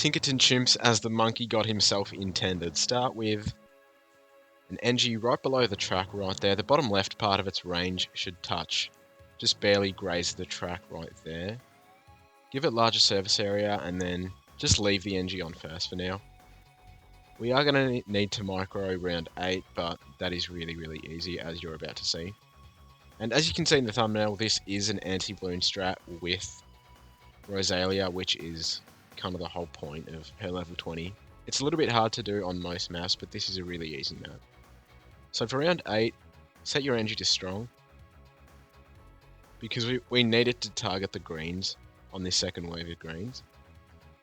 Tinkerton chimps as the monkey god himself intended. Start with an NG right below the track right there. The bottom left part of its range should touch. Just barely graze the track right there. Give it larger surface area and then just leave the NG on first for now. We are going to need to micro round 8, but that is really, really easy as you're about to see. And as you can see in the thumbnail, this is an anti-Bloon strat with Rosalia, which is kind of the whole point of her level 20. It's a little bit hard to do on most maps, but this is a really easy map. So for round 8, set your NG to strong, because we need it to target the greens on this second wave of greens.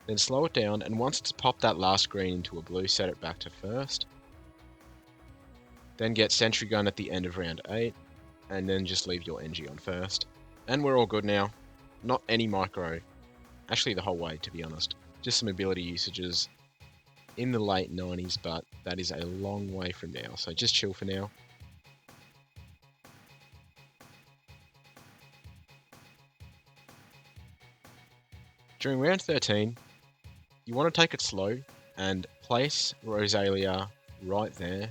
Then slow it down, and once it's popped that last green into a blue, set it back to first. Then get sentry gun at the end of round 8, and then just leave your NG on first. And we're all good now. Not any micro. Actually the whole way, to be honest. Just some ability usages in the late 90s, but that is a long way from now, so just chill for now. During round 13, you want to take it slow and place Rosalia right there,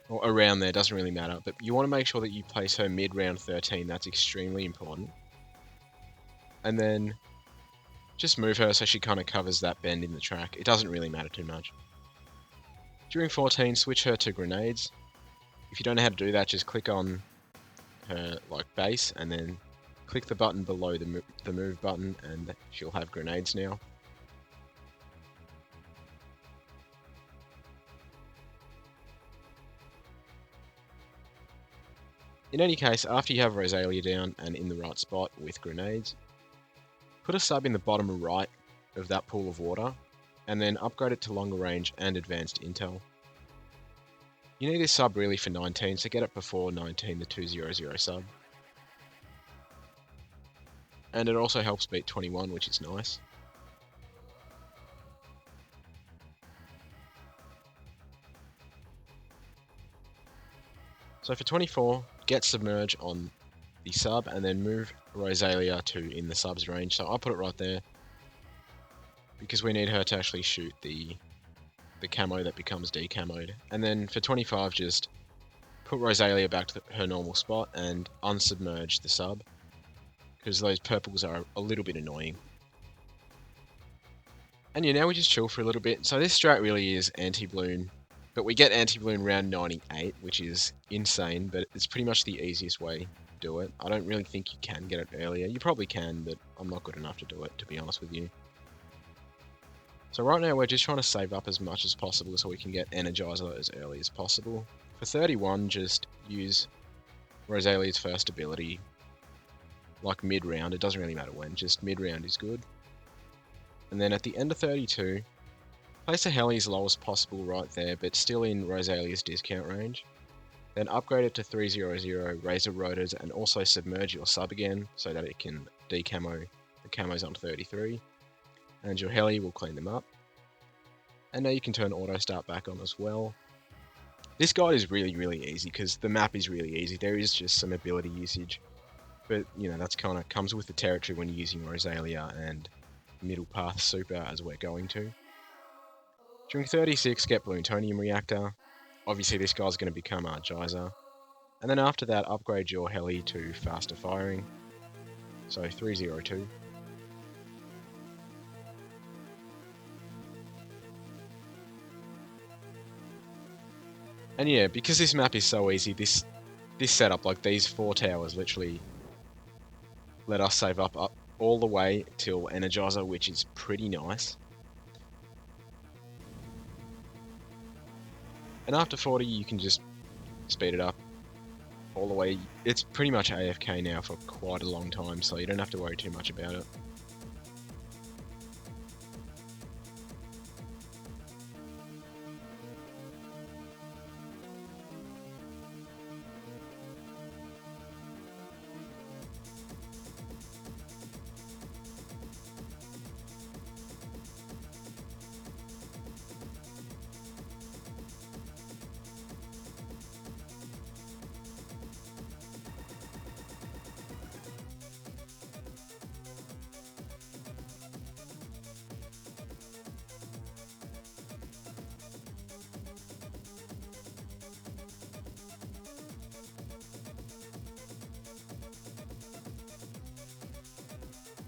or around there, doesn't really matter, but you want to make sure that you place her mid round 13, that's extremely important. And then just move her so she kind of covers that bend in the track. It doesn't really matter too much. During 14, switch her to grenades. If you don't know how to do that, just click on her base and then click the button below the move button and she'll have grenades now. In any case, after you have Rosalia down and in the right spot with grenades, put a sub in the bottom right of that pool of water, and then upgrade it to longer range and advanced intel. You need this sub really for 19, so get it before 19, the 200 sub. And it also helps beat 21, which is nice. So for 24, get submerge on the sub and then move Rosalia to in the sub's range. So I'll put it right there because we need her to actually shoot the camo that becomes decamoed. And then for 25, just put Rosalia back to her normal spot and unsubmerge the sub because those purples are a little bit annoying. And yeah, now we just chill for a little bit. So this strat really is anti-Bloon, but we get anti-Bloon round 98, which is insane, but it's pretty much the easiest way to do it. I don't really think you can get it earlier. You probably can, but I'm not good enough to do it, to be honest with you. So right now we're just trying to save up as much as possible so we can get Energizer as early as possible. For 31, just use Rosalia's first ability, like mid-round. It doesn't really matter when, just mid-round is good. And then at the end of 32, place a heli as low as possible right there, but still in Rosalia's discount range. Then upgrade it to 300, raise the rotors, and also submerge your sub again so that it can decamo the camos on 33. And your heli will clean them up. And now you can turn auto start back on as well. This guide is really, really easy because the map is really easy. There is just some ability usage, but you know, that's kind of comes with the territory when you're using Rosalia and middle path super as we're going to. During 36, get Plutonium Reactor. Obviously this guy's going to become our Geyser. And then after that, upgrade your heli to faster firing. So 302. And yeah, because this map is so easy, this setup, like these 4 towers, literally let us save up all the way till Energizer, which is pretty nice. And after 40, you can just speed it up all the way. It's pretty much AFK now for quite a long time, so you don't have to worry too much about it.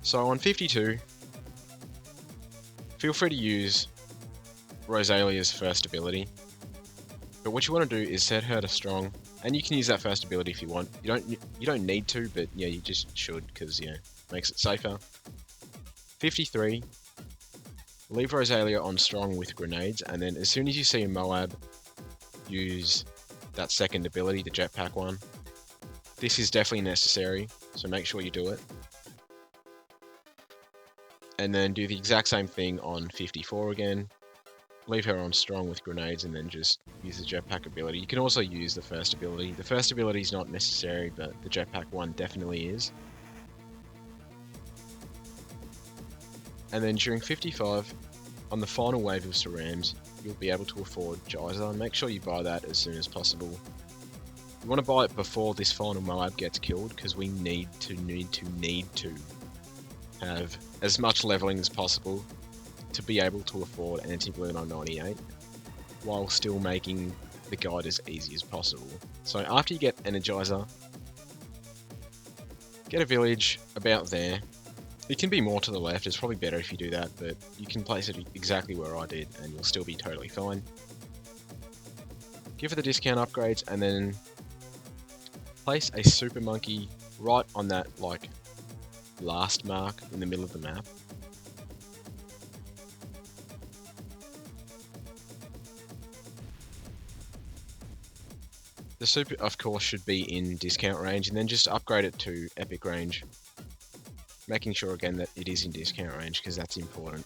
So on 52, feel free to use Rosalia's first ability. But what you want to do is set her to strong, and you can use that first ability if you want. You don't need to, but yeah, you just should, because yeah, makes it safer. 53, leave Rosalia on strong with grenades, and then as soon as you see a Moab, use that second ability, the jetpack one. This is definitely necessary, so make sure you do it. And then do the exact same thing on 54 again. Leave her on strong with grenades and then just use the jetpack ability. You can also use the first ability. The first ability is not necessary, but the jetpack one definitely is. And then during 55, on the final wave of Cerams, you'll be able to afford Geyser, and make sure you buy that as soon as possible. You want to buy it before this final Moab gets killed, because we need to have as much leveling as possible to be able to afford Anti-Bloon on 98, while still making the guide as easy as possible. So after you get Energizer, get a village about there. It can be more to the left, it's probably better if you do that, but you can place it exactly where I did and you'll still be totally fine. Give it the discount upgrades and then place a Super Monkey right on that like last mark in the middle of the map. The super, of course, should be in discount range, and then just upgrade it to epic range. Making sure again that it is in discount range, because that's important.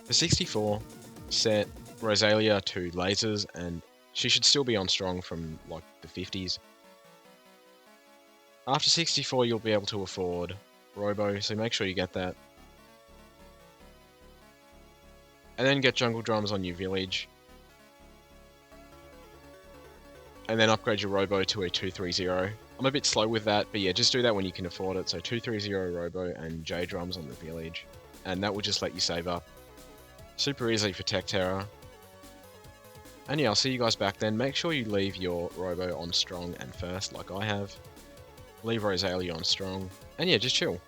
For 64, set Rosalia to lasers, and she should still be on strong from like the 50s. After 64, you'll be able to afford Robo, so make sure you get that. And then get Jungle Drums on your village. And then upgrade your Robo to a 230. I'm a bit slow with that, but yeah, just do that when you can afford it. So 230 Robo and J Drums on the village. And that will just let you save up. Super easy for Tech Terror. And yeah, I'll see you guys back then. Make sure you leave your Robo on strong and first, like I have. Leave Rosalia on strong. And yeah, just chill.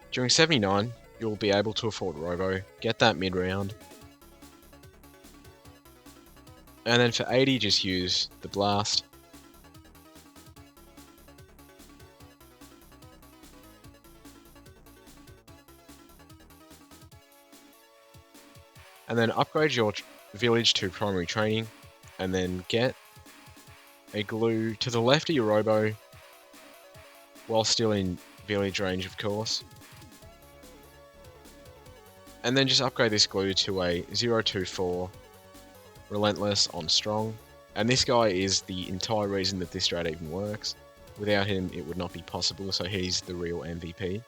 During 79, you'll be able to afford Robo, get that mid-round. And then for 80, just use the Blast. And then upgrade your village to primary training, and then get a glue to the left of your Robo, while still in village range, of course. And then just upgrade this glue to a 024 Relentless on strong. And this guy is the entire reason that this strat even works. Without him, it would not be possible, so he's the real MVP.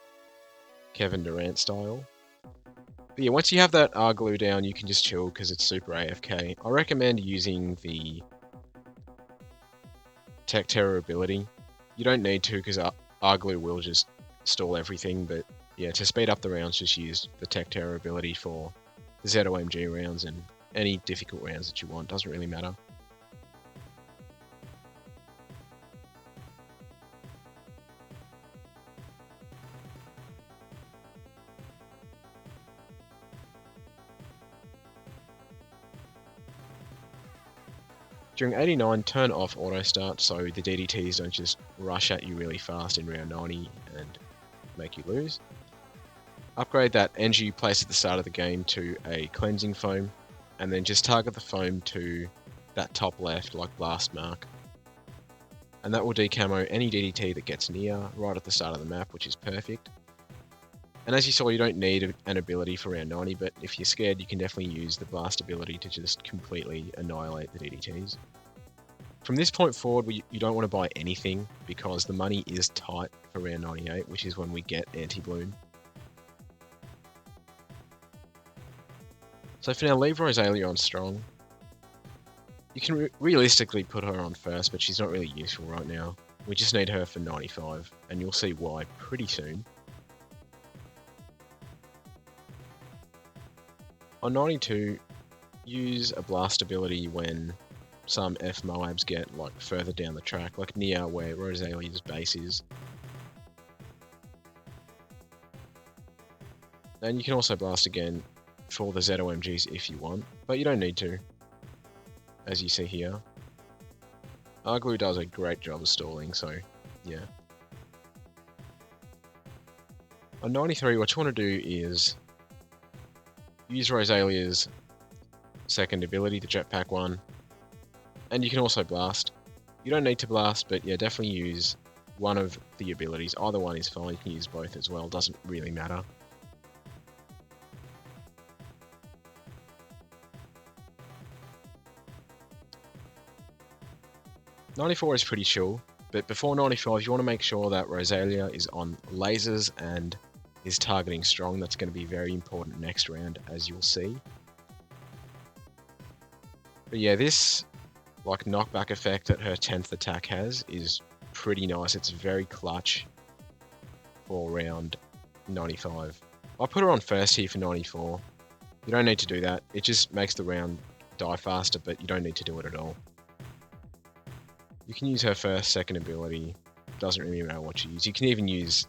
Kevin Durant style. But yeah, once you have that R glue down, you can just chill because it's super AFK. I recommend using the Tech Terror ability. You don't need to because R glue will just stall everything, but yeah, to speed up the rounds, just use the Tech Terror ability for the ZOMG rounds and any difficult rounds that you want. Doesn't really matter. During 89, turn off auto start so the DDTs don't just rush at you really fast in round 90 and make you lose. Upgrade that energy you place at the start of the game to a cleansing foam, and then just target the foam to that top left like blast mark. And that will decamo any DDT that gets near right at the start of the map, which is perfect. And as you saw, you don't need an ability for round 90, but if you're scared, you can definitely use the blast ability to just completely annihilate the DDTs. From this point forward, you don't want to buy anything because the money is tight for round 98, which is when we get Anti-Bloon. So for now, leave Rosalia on strong. You can realistically put her on first, but she's not really useful right now. We just need her for 95, and you'll see why pretty soon. On 92, use a blast ability when some F Moabs get like further down the track, like near where Rosalia's base is. And you can also blast again for the ZOMGs if you want, but you don't need to, as you see here. Arglue does a great job of stalling, so yeah. On 93, what you want to do is use Rosalia's second ability, the jetpack one, and you can also blast. You don't need to blast, but yeah, definitely use one of the abilities. Either one is fine, you can use both as well, doesn't really matter. '94 is pretty chill, but before 95 you want to make sure that Rosalia is on lasers and is targeting strong. That's going to be very important next round, as you'll see. But yeah, this like knockback effect that her 10th attack has is pretty nice. It's very clutch for round 95. I put her on first here for 94. You don't need to do that. It just makes the round die faster, but you don't need to do it at all. You can use her first, second ability. Doesn't really matter what you use. You can even use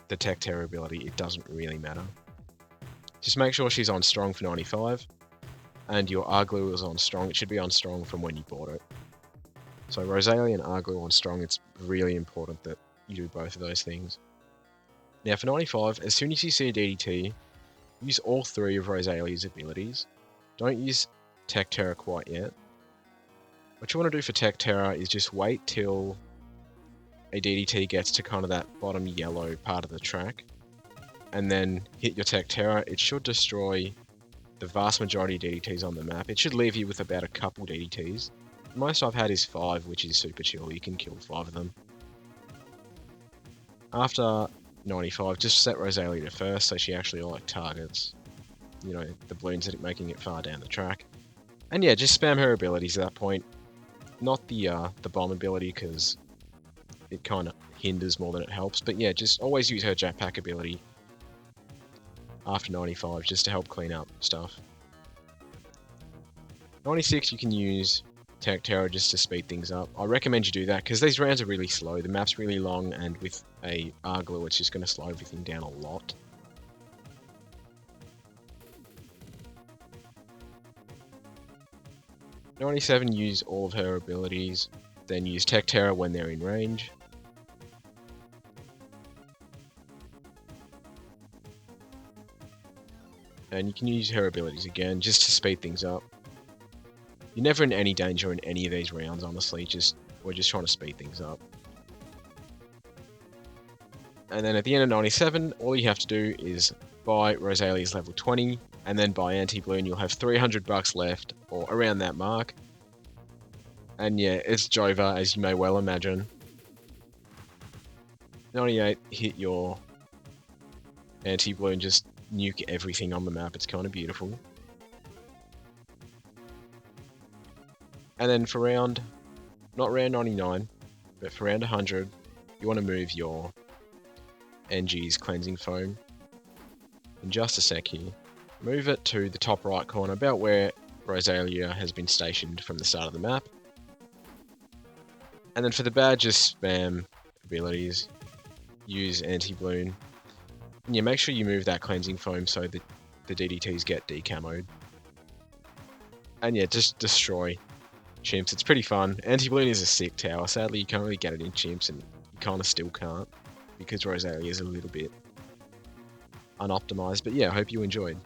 the Tech Terror ability. It doesn't really matter. Just make sure she's on strong for 95. And your Arglue is on strong. It should be on strong from when you bought it. So Rosalia and Arglue on strong, it's really important that you do both of those things. Now for 95, as soon as you see a DDT, use all three of Rosalia's abilities. Don't use Tech Terror quite yet. What you want to do for Tech Terror is just wait till a DDT gets to kind of that bottom yellow part of the track, and then hit your Tech Terror. It should destroy the vast majority of DDTs on the map. It should leave you with about a couple DDTs. The most I've had is 5, which is super chill. You can kill 5 of them. After 95, just set Rosalia to first so she actually like targets, you know, the balloons that are making it far down the track. And yeah, just spam her abilities at that point. Not the bomb ability, because it kind of hinders more than it helps. But yeah, just always use her jetpack ability after 95 just to help clean up stuff. 96 you can use Tech Terror just to speed things up. I recommend you do that because these rounds are really slow. The map's really long, and with a Arglue it's just going to slow everything down a lot. '97 use all of her abilities, then use Tech Terror when they're in range. And you can use her abilities again just to speed things up. You're never in any danger in any of these rounds, honestly. We're just trying to speed things up. And then at the end of 97, all you have to do is buy Rosalia's level 20, and then buy Anti-Bloon. You'll have 300 bucks left, or around that mark. And yeah, it's Jova, as you may well imagine. 98, hit your Anti-Bloon, just nuke everything on the map. It's kind of beautiful. And then for round, not round 99, but for round 100, you want to move your NG's cleansing foam. In just a sec here. Move it to the top right corner, about where Rosalia has been stationed from the start of the map. And then for the badge, just spam abilities. Use Anti-Bloon. And yeah, make sure you move that cleansing foam so that the DDTs get decamoed. And yeah, just destroy Chimps. It's pretty fun. Anti-Bloon is a sick tower. Sadly, you can't really get it in Chimps, and you kind of still can't because Rosalia is a little bit unoptimized. But yeah, I hope you enjoyed.